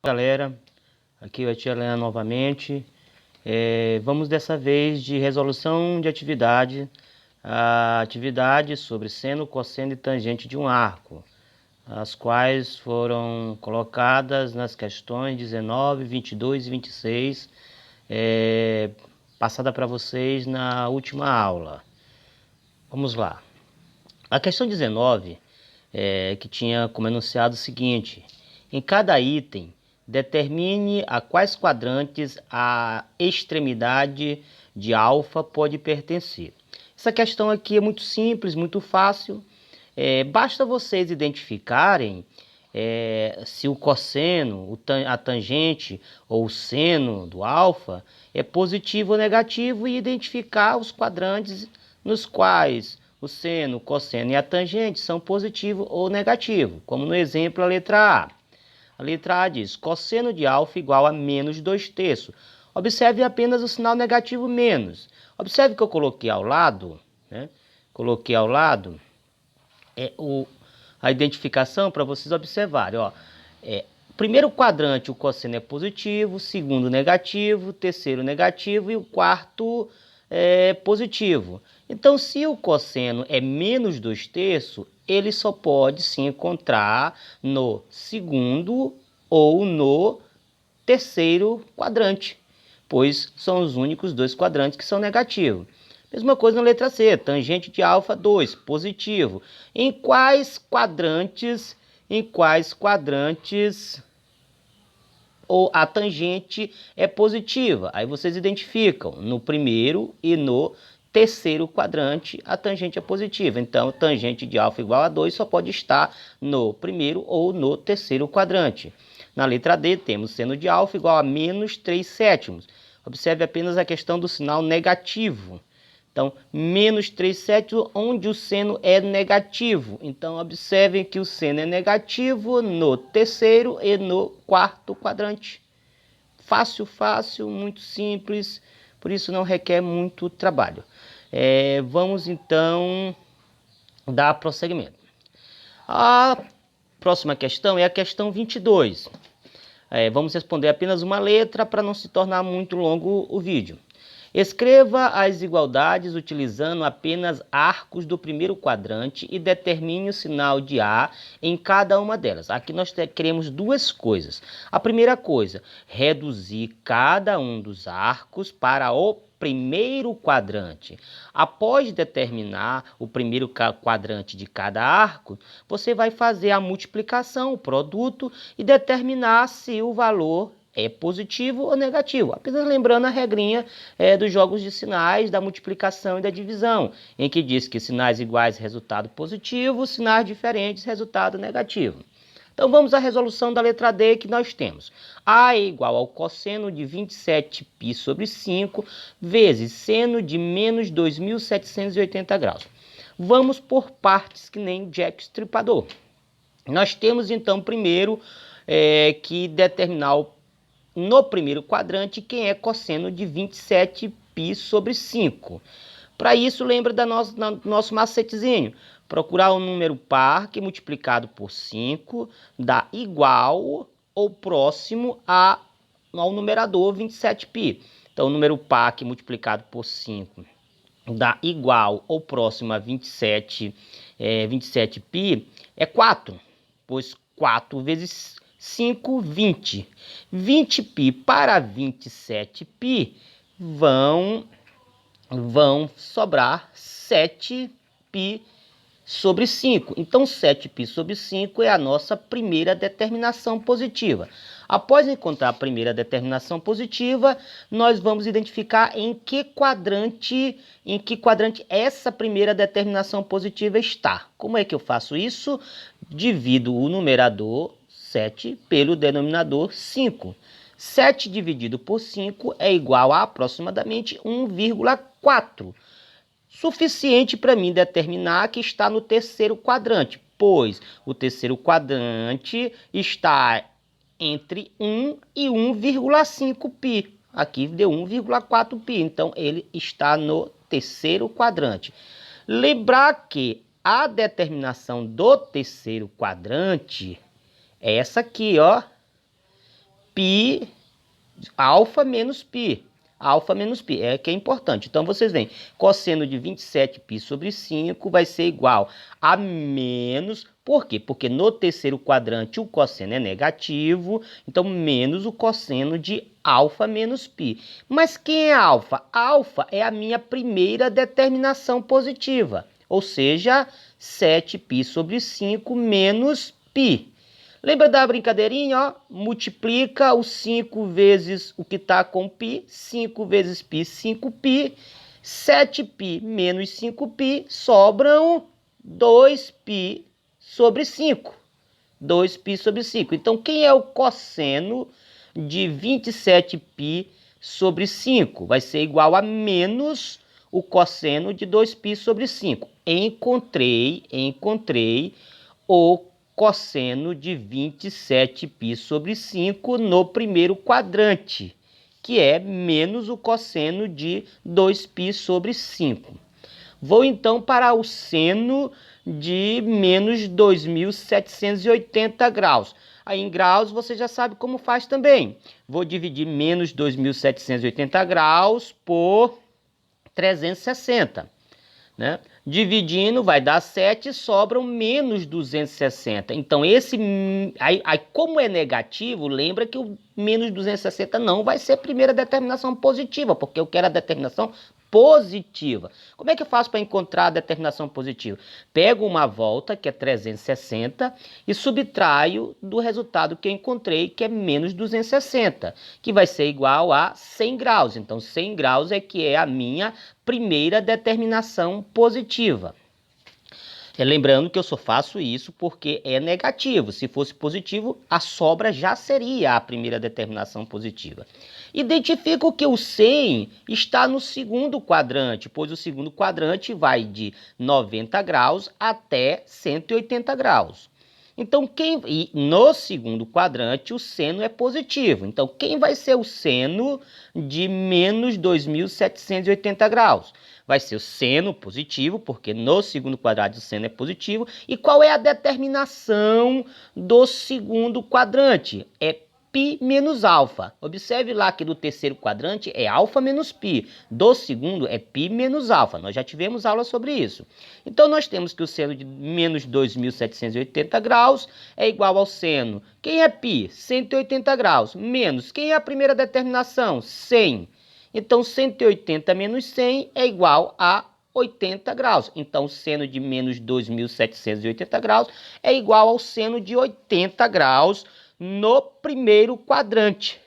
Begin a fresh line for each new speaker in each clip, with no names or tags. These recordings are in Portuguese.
Galera, aqui é o Tia Helena novamente. Vamos dessa vez de resolução de atividade, a atividade sobre seno, cosseno e tangente de um arco, as quais foram colocadas nas questões 19, 22 e 26, passada para vocês na última aula. Vamos lá. A questão 19, que tinha como enunciado o seguinte: em cada item, determine a quais quadrantes a extremidade de alfa pode pertencer. Essa questão aqui é muito simples, muito fácil. Basta vocês identificarem se o cosseno, a tangente ou o seno do alfa é positivo ou negativo e identificar os quadrantes nos quais o seno, o cosseno e a tangente são positivo ou negativo, como no exemplo a letra A. A letra A diz: cosseno de alfa igual a menos 2/3. Observe apenas o sinal negativo menos. Observe que eu coloquei ao lado, né? Coloquei ao lado a identificação para vocês observarem. Primeiro quadrante o cosseno é positivo, segundo negativo, terceiro negativo e o quarto positivo. Então, se o cosseno é menos 2/3, ele só pode se encontrar no segundo ou no terceiro quadrante, pois são os únicos dois quadrantes que são negativos. Mesma coisa na letra C, tangente de alfa 2, positivo. Em quais quadrantes ou a tangente é positiva? Aí vocês identificam, no primeiro e no terceiro quadrante a tangente é positiva. Então, tangente de alfa igual a 2 só pode estar no primeiro ou no terceiro quadrante. Na letra D, temos seno de alfa igual a menos 3/7. Observe apenas a questão do sinal negativo. Então, menos 3/7, onde o seno é negativo. Então, observem que o seno é negativo no terceiro e no quarto quadrante. Fácil, fácil, muito simples, por isso não requer muito trabalho. Vamos, então, dar prosseguimento. A próxima questão é a questão 22. Vamos responder apenas uma letra para não se tornar muito longo o vídeo. Escreva as igualdades utilizando apenas arcos do primeiro quadrante e determine o sinal de A em cada uma delas. Aqui nós queremos duas coisas. A primeira coisa, reduzir cada um dos arcos para o primeiro quadrante. Após determinar o primeiro quadrante de cada arco, você vai fazer a multiplicação, o produto, e determinar se o valor é positivo ou negativo. Apenas lembrando a regrinha dos jogos de sinais, da multiplicação e da divisão, em que diz que sinais iguais, resultado positivo, sinais diferentes, resultado negativo. Então vamos à resolução da letra D, que nós temos. A é igual ao cosseno de 27π sobre 5 vezes seno de menos 2.780 graus. Vamos por partes que nem Jack Stripador. Nós temos então primeiro que determinar no primeiro quadrante quem é cosseno de 27π sobre 5. Para isso, lembra do nosso macetezinho. Procurar um número par que multiplicado por 5 dá igual ou próximo ao numerador 27π. Então, o número par que multiplicado por 5 dá igual ou próximo a 27π é 4, pois 4 vezes 5, 20. 20π para 27π vão sobrar 7π sobre 5. Então, 7π sobre 5 é a nossa primeira determinação positiva. Após encontrar a primeira determinação positiva, nós vamos identificar em que quadrante essa primeira determinação positiva está. Como é que eu faço isso? Divido o numerador 7 pelo denominador 5. 7 dividido por 5 é igual a aproximadamente 1,4. Suficiente para mim determinar que está no terceiro quadrante, pois o terceiro quadrante está entre 1 e 1,5π. Aqui deu 1,4π, então ele está no terceiro quadrante. Lembrar que a determinação do terceiro quadrante é essa aqui, ó. π, alfa menos π. Alfa menos π, é que é importante. Então, vocês veem, cosseno de 27π sobre 5 vai ser igual a menos... Por quê? Porque no terceiro quadrante o cosseno é negativo, então menos o cosseno de alfa menos π. Mas quem é alfa? Alfa é a minha primeira determinação positiva, ou seja, 7π sobre 5 menos π. Lembra da brincadeirinha, ó? Multiplica o 5 vezes o que está com π, 5 vezes π, 5π, 7π menos 5π, sobram 2π sobre 5. 2π sobre 5. Então, quem é o cosseno de 27π sobre 5? Vai ser igual a menos o cosseno de 2π sobre 5. Encontrei o cosseno de 27π sobre 5 no primeiro quadrante, que é menos o cosseno de 2π sobre 5. Vou então para o seno de menos 2.780 graus. Aí em graus você já sabe como faz também. Vou dividir menos 2.780 graus por 360, né? Dividindo vai dar 7, sobram menos 260. Então aí como é negativo, lembra que o menos 260 não vai ser a primeira determinação positiva, porque eu quero a determinação positiva. Como é que eu faço para encontrar a determinação positiva? Pego uma volta, que é 360, e subtraio do resultado que eu encontrei, que é menos 260, que vai ser igual a 100 graus. Então, 100 graus é que é a minha primeira determinação positiva. Lembrando que eu só faço isso porque é negativo. Se fosse positivo, a sobra já seria a primeira determinação positiva. Identifico que o 100 está no segundo quadrante, pois o segundo quadrante vai de 90 graus até 180 graus. Então, no segundo quadrante, o seno é positivo. Então, quem vai ser o seno de menos 2.780 graus? Vai ser o seno positivo, porque no segundo quadrante o seno é positivo. E qual é a determinação do segundo quadrante? É π menos alfa. Observe lá que do terceiro quadrante é alfa menos π. Do segundo é π menos alfa. Nós já tivemos aula sobre isso. Então, nós temos que o seno de menos 2.780 graus é igual ao seno. Quem é π? 180 graus. Menos. Quem é a primeira determinação? 100. Então, 180 menos 100 é igual a 80 graus. Então, o seno de menos 2.780 graus é igual ao seno de 80 graus no primeiro quadrante.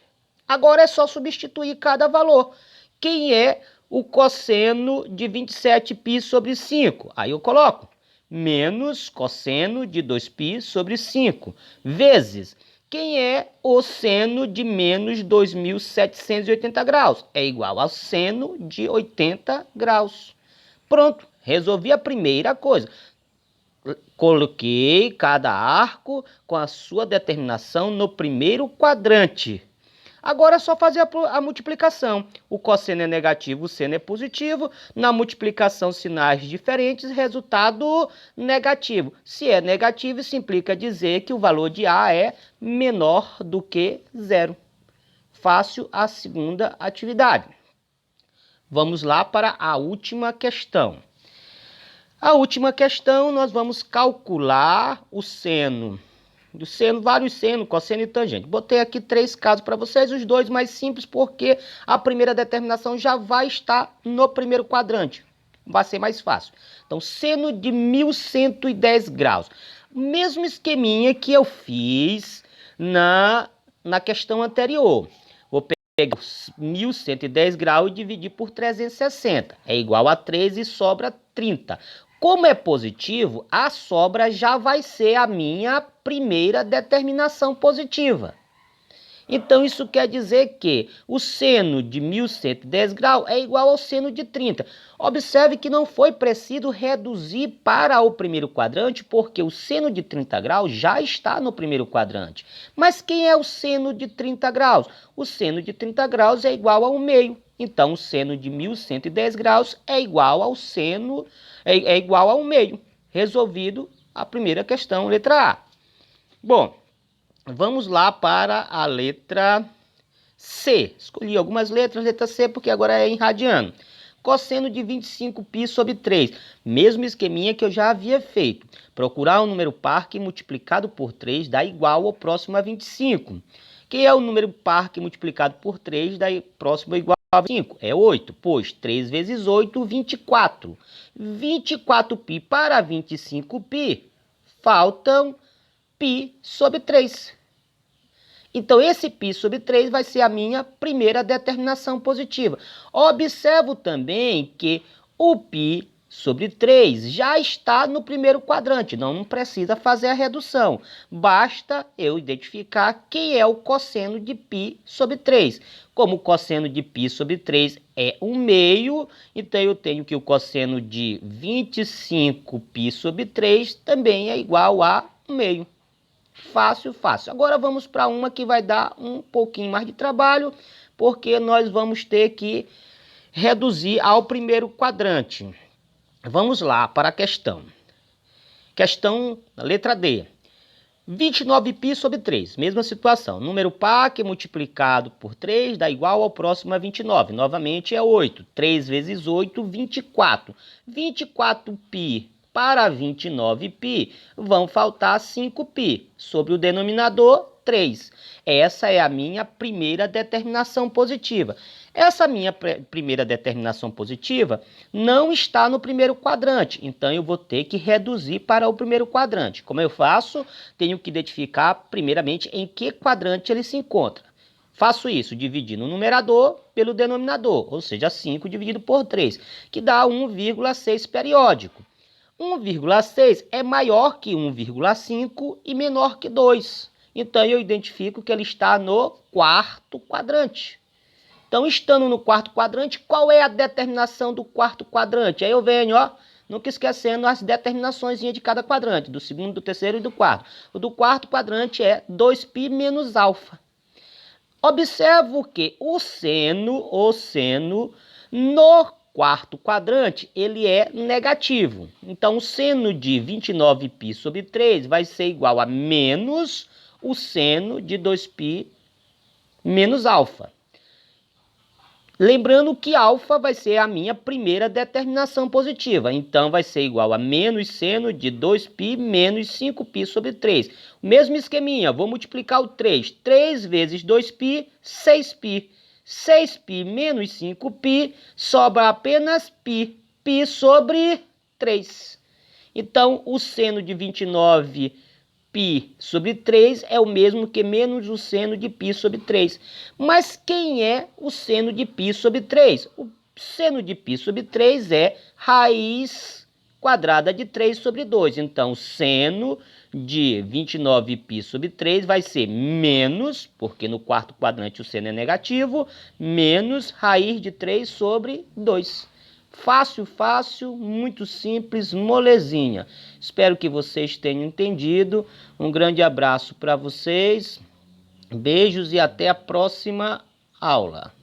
Agora é só substituir cada valor. Quem é o cosseno de 27π sobre 5? Aí eu coloco menos cosseno de 2π sobre 5, vezes quem é o seno de menos 2.780 graus? É igual ao seno de 80 graus. Pronto, resolvi a primeira coisa. Coloquei cada arco com a sua determinação no primeiro quadrante. Agora é só fazer a multiplicação. O cosseno é negativo, o seno é positivo. Na multiplicação, sinais diferentes, resultado negativo. Se é negativo, isso implica dizer que o valor de A é menor do que zero. Fácil a segunda atividade. Vamos lá para a última questão. A última questão, nós vamos calcular o seno. Do seno, vários senos, cosseno e tangente. Botei aqui 3 casos para vocês, os 2 mais simples, porque a primeira determinação já vai estar no primeiro quadrante. Vai ser mais fácil. Então, seno de 1.110 graus. Mesmo esqueminha que eu fiz na questão anterior. Vou pegar 1.110 graus e dividir por 360. É igual a 13 e sobra 30. Como é positivo, a sobra já vai ser a minha primeira determinação positiva. Então, isso quer dizer que o seno de 1.110 graus é igual ao seno de 30. Observe que não foi preciso reduzir para o primeiro quadrante, porque o seno de 30 graus já está no primeiro quadrante. Mas quem é o seno de 30 graus? O seno de 30 graus é igual ao meio. Então, o seno de 1.110 graus é igual ao seno... é igual ao meio. Resolvido a primeira questão, letra A. Bom, Vamos lá para a letra C. Escolhi algumas letras, letra C, porque agora é em radiano. Cosseno de 25π sobre 3. Mesmo esqueminha que eu já havia feito. Procurar um número par que multiplicado por 3 dá igual ou próximo a 25. Que é o número par que multiplicado por 3 dá próximo ou igual a 25? É 8, pois 3 vezes 8, 24. 24π para 25π, faltam π sobre 3. Então, esse π sobre 3 vai ser a minha primeira determinação positiva. Observo também que o π sobre 3 já está no primeiro quadrante, não precisa fazer a redução. Basta eu identificar quem é o cosseno de π sobre 3. Como o cosseno de π sobre 3 é 1/2, então eu tenho que o cosseno de 25π sobre 3 também é igual a 1/2. Fácil, fácil. Agora vamos para uma que vai dar um pouquinho mais de trabalho, porque nós vamos ter que reduzir ao primeiro quadrante. Vamos lá para a questão. Questão, letra D. 29π sobre 3, mesma situação. Número par que multiplicado por 3 dá igual ao próximo a 29. Novamente é 8. 3 vezes 8, 24. 24π para 29π, vão faltar 5π. Sobre o denominador, 3. Essa é a minha primeira determinação positiva. Essa minha primeira determinação positiva não está no primeiro quadrante, então eu vou ter que reduzir para o primeiro quadrante. Como eu faço? Tenho que identificar primeiramente em que quadrante ele se encontra. Faço isso dividindo o numerador pelo denominador, ou seja, 5 dividido por 3, que dá 1,6 periódico. 1,6 é maior que 1,5 e menor que 2. Então, eu identifico que ele está no quarto quadrante. Então, estando no quarto quadrante, qual é a determinação do quarto quadrante? Aí eu venho, ó, nunca esquecendo as determinações de cada quadrante, do segundo, do terceiro e do quarto. O do quarto quadrante é 2π menos alfa. Observo que o seno no quarto quadrante, ele é negativo. Então, o seno de 29π sobre 3 vai ser igual a menos o seno de 2π menos alfa. Lembrando que alfa vai ser a minha primeira determinação positiva. Então, vai ser igual a menos seno de 2π menos 5π sobre 3. O mesmo esqueminha, vou multiplicar o 3. 3 vezes 2π, 6π. 6π menos 5π, sobra apenas π. Π sobre 3. Então, o seno de 29π sobre 3 é o mesmo que menos o seno de π sobre 3. Mas quem é o seno de π sobre 3? O seno de π sobre 3 é raiz quadrada de 3 sobre 2. Então, o seno de 29π sobre 3 vai ser menos, porque no quarto quadrante o seno é negativo, menos raiz de 3 sobre 2. Fácil, fácil, muito simples, molezinha. Espero que vocês tenham entendido. Um grande abraço para vocês. Beijos e até a próxima aula.